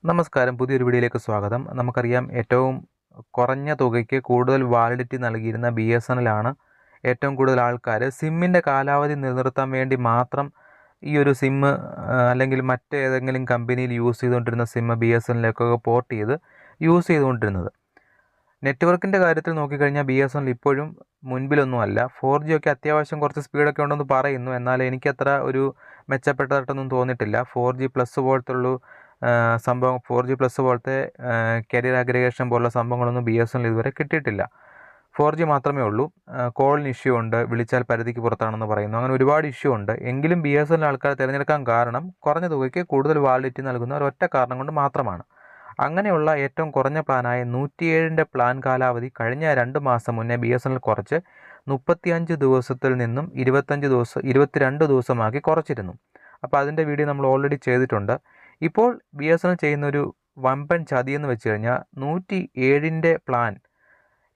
നമസ്കാരം. പുതിയൊരു വീഡിയോയിലേക്ക് സ്വാഗതം. നമുക്കറിയാം ഏറ്റവും കുറഞ്ഞ തുകയ്ക്ക് കൂടുതൽ വാലിഡിറ്റി നൽകിയിരുന്ന BSNL ആണ് ഏറ്റവും കൂടുതൽ ആൾക്കാർ സിമ്മിൻ്റെ കാലാവധി നിലനിർത്താൻ വേണ്ടി മാത്രം ഈ ഒരു സിമ്മ് അല്ലെങ്കിൽ മറ്റേതെങ്കിലും കമ്പനിയിൽ യൂസ് ചെയ്തുകൊണ്ടിരുന്ന സിമ്മ് BSNLിലേക്കൊക്കെ പോർട്ട് ചെയ്ത് യൂസ് ചെയ്തുകൊണ്ടിരുന്നത്. നെറ്റ്വർക്കിൻ്റെ കാര്യത്തിൽ നോക്കിക്കഴിഞ്ഞാൽ BSNL ഇപ്പോഴും മുൻപിലൊന്നുമല്ല. 4G ഒക്കെ അത്യാവശ്യം കുറച്ച് സ്പീഡൊക്കെ ഉണ്ടെന്ന് പറയുന്നു. എന്നാൽ എനിക്കത്ര ഒരു മെച്ചപ്പെട്ടതായിട്ടൊന്നും തോന്നിയിട്ടില്ല. 4G പ്ലസ് പോലത്തുള്ളൂ സംഭവം 4G പ്ലസ് പോലത്തെ കരിയർ അഗ്രിഗേഷൻ പോലുള്ള സംഭവങ്ങളൊന്നും BSNL ഇതുവരെ കിട്ടിയിട്ടില്ല. 4G മാത്രമേ ഉള്ളൂ. കോളിന് ഇഷ്യൂ ഉണ്ട്, വിളിച്ചാൽ പരിധിക്ക് പുറത്താണെന്ന് പറയുന്നു. അങ്ങനെ ഒരുപാട് ഇഷ്യൂ ഉണ്ട്. എങ്കിലും BSNL ആൾക്കാർ തിരഞ്ഞെടുക്കാൻ കാരണം കുറഞ്ഞ തുകയ്ക്ക് കൂടുതൽ വാലിഡിറ്റി നൽകുന്ന ഒരൊറ്റ കാരണം കൊണ്ട് മാത്രമാണ്. അങ്ങനെയുള്ള ഏറ്റവും കുറഞ്ഞ പ്ലാനായ 107ൻ്റെ പ്ലാൻ കാലാവധി കഴിഞ്ഞ 2 മാസം മുന്നേ BSNL കുറച്ച് 35 ദിവസത്തിൽ നിന്നും 22 ദിവസമാക്കി കുറച്ചിരുന്നു. അപ്പോൾ അതിൻ്റെ വീഡിയോ നമ്മൾ ഓൾറെഡി ചെയ്തിട്ടുണ്ട്. ഇപ്പോൾ BSNL ചെയ്യുന്നൊരു വമ്പൻ ചതിയെന്ന് വെച്ച് കഴിഞ്ഞാൽ 107ൻ്റെ പ്ലാൻ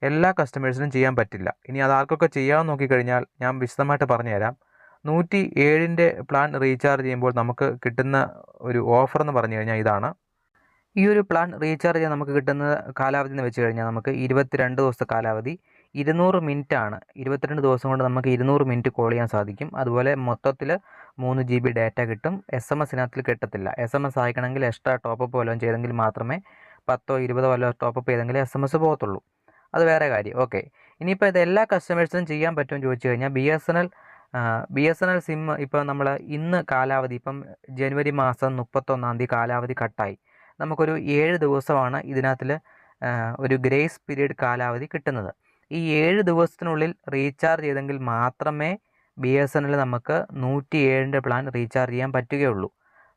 എല്ലാ കസ്റ്റമേഴ്സിനും ചെയ്യാൻ പറ്റില്ല. ഇനി അത് ആർക്കൊക്കെ ചെയ്യാമെന്ന് നോക്കിക്കഴിഞ്ഞാൽ ഞാൻ വിശദമായിട്ട് പറഞ്ഞുതരാം. 107ൻ്റെ പ്ലാൻ റീചാർജ് ചെയ്യുമ്പോൾ നമുക്ക് കിട്ടുന്ന ഒരു ഓഫർ എന്ന് പറഞ്ഞു കഴിഞ്ഞാൽ ഇതാണ്. ഈ ഒരു പ്ലാൻ റീചാർജ് ചെയ്യാൻ നമുക്ക് കിട്ടുന്ന കാലാവധി എന്ന് വെച്ച് കഴിഞ്ഞാൽ നമുക്ക് 22 ദിവസത്തെ കാലാവധി, 200 മിനിറ്റ് ആണ്. 22 ദിവസം കൊണ്ട് നമുക്ക് 200 മിനിറ്റ് കോൾ ചെയ്യാൻ സാധിക്കും. അതുപോലെ മൊത്തത്തിൽ 3 GB ഡാറ്റ കിട്ടും. SMS കിട്ടത്തില്ല. SMS അയക്കണമെങ്കിൽ എക്സ്ട്രാ ടോപ്പപ്പ് വല്ലതും ചെയ്തെങ്കിൽ മാത്രമേ 10 20 വല്ലതും ടോപ്പപ്പ് ചെയ്തെങ്കിൽ SMS പോകത്തുള്ളൂ. അത് വേറെ കാര്യം. ഓക്കെ, ഇനിയിപ്പോൾ ഇത് എല്ലാ കസ്റ്റമേഴ്സിനും ചെയ്യാൻ പറ്റുമെന്ന് ചോദിച്ചു കഴിഞ്ഞാൽ BSNL സിം ഇപ്പോൾ നമ്മൾ ഇന്ന് കാലാവധി ഇപ്പം ജനുവരി മാസം 31-ാം തീയതി കാലാവധി കട്ടായി. നമുക്കൊരു 7 ദിവസമാണ് ഇതിനകത്തിൽ ഒരു ഗ്രേസ് പീരീഡ് കാലാവധി കിട്ടുന്നത്. ഈ 7 ദിവസത്തിനുള്ളിൽ റീചാർജ് ചെയ്തെങ്കിൽ മാത്രമേ BSNL നമുക്ക് 107ൻ്റെ പ്ലാൻ റീചാർജ് ചെയ്യാൻ പറ്റുകയുള്ളൂ.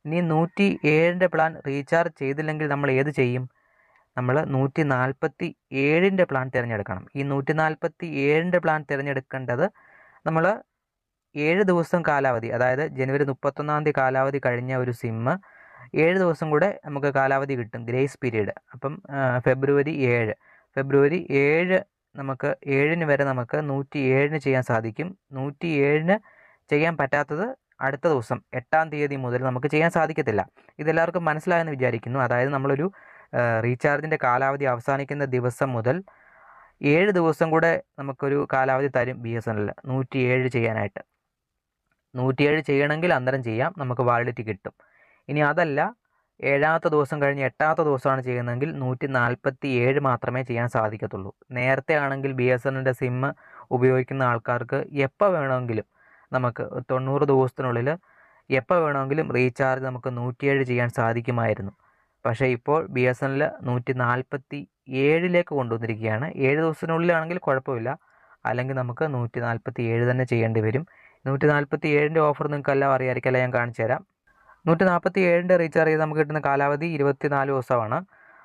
ഇനി 107ൻ്റെ പ്ലാൻ റീചാർജ് ചെയ്തില്ലെങ്കിൽ നമ്മൾ ഏത് ചെയ്യും? നമ്മൾ 147ൻ്റെ പ്ലാൻ തിരഞ്ഞെടുക്കണം. ഈ 147ൻ്റെ പ്ലാൻ തിരഞ്ഞെടുക്കേണ്ടത് നമ്മൾ 7 ദിവസം കാലാവധി, അതായത് ജനുവരി 31-ാം തീയതി കാലാവധി കഴിഞ്ഞ ഒരു സിമ്മ് 7 ദിവസം കൂടെ നമുക്ക് കാലാവധി കിട്ടും, ഗ്രേസ് പീരീഡ്. അപ്പം ഫെബ്രുവരി 7 നമുക്ക് 7-ന് വരെ നമുക്ക് 107ന് ചെയ്യാൻ സാധിക്കും. 107ന് ചെയ്യാൻ പറ്റാത്തത് അടുത്ത ദിവസം 8-ാം തീയതി മുതൽ നമുക്ക് ചെയ്യാൻ സാധിക്കത്തില്ല. ഇതെല്ലാവർക്കും മനസ്സിലായെന്ന് വിചാരിക്കുന്നു. അതായത് നമ്മളൊരു റീചാർജിൻ്റെ കാലാവധി അവസാനിക്കുന്ന ദിവസം മുതൽ 7 ദിവസം കൂടെ നമുക്കൊരു കാലാവധി തരും BSNL 107 ചെയ്യാനായിട്ട്. 107 ചെയ്യണമെങ്കിൽ അന്നേരം ചെയ്യാം, നമുക്ക് വാലിഡിറ്റി കിട്ടും. ഇനി അതല്ല, 7-ാമത്തെ ദിവസം കഴിഞ്ഞ് 8-ാമത്തെ ദിവസമാണ് ചെയ്യുന്നതെങ്കിൽ 147 മാത്രമേ ചെയ്യാൻ സാധിക്കത്തുള്ളൂ. നേരത്തെ ആണെങ്കിൽ BSNLൻ്റെ സിമ്മ് ഉപയോഗിക്കുന്ന ആൾക്കാർക്ക് എപ്പോൾ വേണമെങ്കിലും നമുക്ക് 90 ദിവസത്തിനുള്ളിൽ എപ്പോൾ വേണമെങ്കിലും റീചാർജ് നമുക്ക് 107 ചെയ്യാൻ സാധിക്കുമായിരുന്നു. പക്ഷേ ഇപ്പോൾ BSNL 147ലേക്ക് കൊണ്ടുവന്നിരിക്കുകയാണ്. 7 ദിവസത്തിനുള്ളിലാണെങ്കിൽ കുഴപ്പമില്ല, അല്ലെങ്കിൽ നമുക്ക് 147 തന്നെ ചെയ്യേണ്ടി വരും. 147ൻ്റെ ഓഫർ നിങ്ങൾക്ക് എല്ലാം അറിയാമായിരിക്കും, ഞാൻ കാണിച്ചു തരാം. 147ൻ്റെ റീചാർജ് ചെയ്ത് നമുക്ക് കിട്ടുന്ന കാലാവധി 24 ദിവസമാണ്.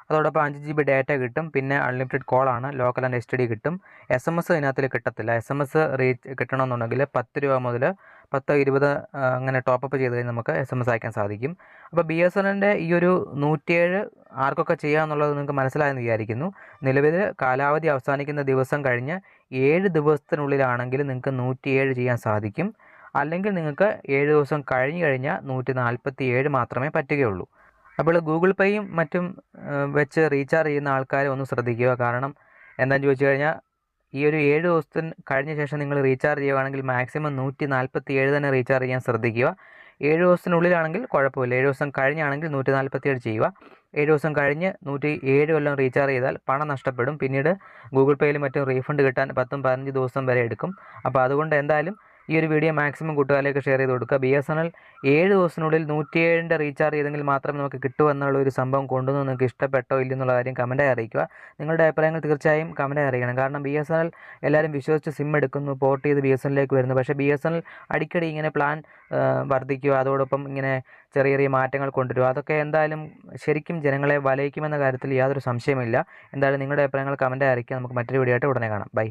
അതോടൊപ്പം 5 GB ഡാറ്റ കിട്ടും. പിന്നെ അൺലിമിറ്റഡ് കോളാണ്, ലോക്കൽ ആൻഡ് STD കിട്ടും. SMS ഇതിനകത്തിൽ കിട്ടത്തില്ല. SMS കിട്ടണമെന്നുണ്ടെങ്കിൽ 10 രൂപ മുതൽ 10 20 അങ്ങനെ ടോപ്പപ്പ് ചെയ്ത് കഴിഞ്ഞാൽ നമുക്ക് SMS അയക്കാൻ സാധിക്കും. അപ്പോൾ BSNLൻ്റെ ഈ ഒരു 107 ആർക്കൊക്കെ ചെയ്യാമെന്നുള്ളത് നിങ്ങൾക്ക് മനസ്സിലായെന്ന് വിചാരിക്കുന്നു. നിലവിൽ കാലാവധി അവസാനിക്കുന്ന ദിവസം കഴിഞ്ഞ് 7 ദിവസത്തിനുള്ളിലാണെങ്കിൽ നിങ്ങൾക്ക് 107 ചെയ്യാൻ സാധിക്കും. അല്ലെങ്കിൽ നിങ്ങൾക്ക് 7 ദിവസം കഴിഞ്ഞാൽ 147 മാത്രമേ പറ്റുകയുള്ളൂ. അപ്പോൾ ഗൂഗിൾ പേയും മറ്റും വെച്ച് റീചാർജ് ചെയ്യുന്ന ആൾക്കാരെ ഒന്ന് ശ്രദ്ധിക്കുക. കാരണം എന്താണെന്ന് ചോദിച്ചു കഴിഞ്ഞാൽ ഈ ഒരു 7 ദിവസത്തിന് കഴിഞ്ഞ ശേഷം നിങ്ങൾ റീചാർജ് ചെയ്യുകയാണെങ്കിൽ മാക്സിമം 147 തന്നെ റീചാർജ് ചെയ്യാൻ ശ്രദ്ധിക്കുക. 7 ദിവസത്തിനുള്ളിലാണെങ്കിൽ കുഴപ്പമില്ല. 7 ദിവസം കഴിഞ്ഞാണെങ്കിൽ 147 ചെയ്യുക. 7 ദിവസം കഴിഞ്ഞ് 107 വല്ലതും റീചാർജ് ചെയ്താൽ പണം നഷ്ടപ്പെടും. പിന്നീട് ഗൂഗിൾ പേയിലും മറ്റും റീഫണ്ട് കിട്ടാൻ 10-15 ദിവസം വരെ എടുക്കും. അപ്പോൾ അതുകൊണ്ട് എന്തായാലും ഈ ഒരു വീഡിയോ മാക്സിമം കൂട്ടുകാരിലേക്ക് ഷെയർ ചെയ്ത് കൊടുക്കുക. BSNL 7 ദിവസത്തിനുള്ളിൽ 107ൻ്റെ റീചാർജ് ചെയ്തെങ്കിൽ മാത്രമേ നമുക്ക് കിട്ടൂ എന്നുള്ള ഒരു സംഭവം കൊണ്ടുവന്ന് നിങ്ങൾക്ക് ഇഷ്ടപ്പെട്ടോ ഇല്ലെന്നുള്ള കാര്യം കമൻറ്റായി അറിയിക്കുക. നിങ്ങളുടെ അഭിപ്രായങ്ങൾ തീർച്ചയായും കമൻറ്റായി അറിയിക്കണം. കാരണം BSNL എല്ലാവരും വിശ്വസിച്ച് സിം എടുക്കുന്നു, പോർട്ട് ചെയ്ത് BSNLിലേക്ക് വരുന്നു. പക്ഷേ BSNL അടിക്കടി ഇങ്ങനെ പ്ലാൻ വർദ്ധിക്കുക, അതോടൊപ്പം ഇങ്ങനെ ചെറിയ ചെറിയ മാറ്റങ്ങൾ കൊണ്ടുവരിക, അതൊക്കെ എന്തായാലും ശരിക്കും ജനങ്ങളെ വലയിക്കുമെന്ന കാര്യത്തിൽ യാതൊരു സംശയമില്ല. എന്തായാലും നിങ്ങളുടെ അഭിപ്രായങ്ങൾ കമൻറ്റായി അറിയിക്കുക. നമുക്ക് മറ്റൊരു വീഡിയോ ആയിട്ട് ഉടനെ കാണാം. ബൈ.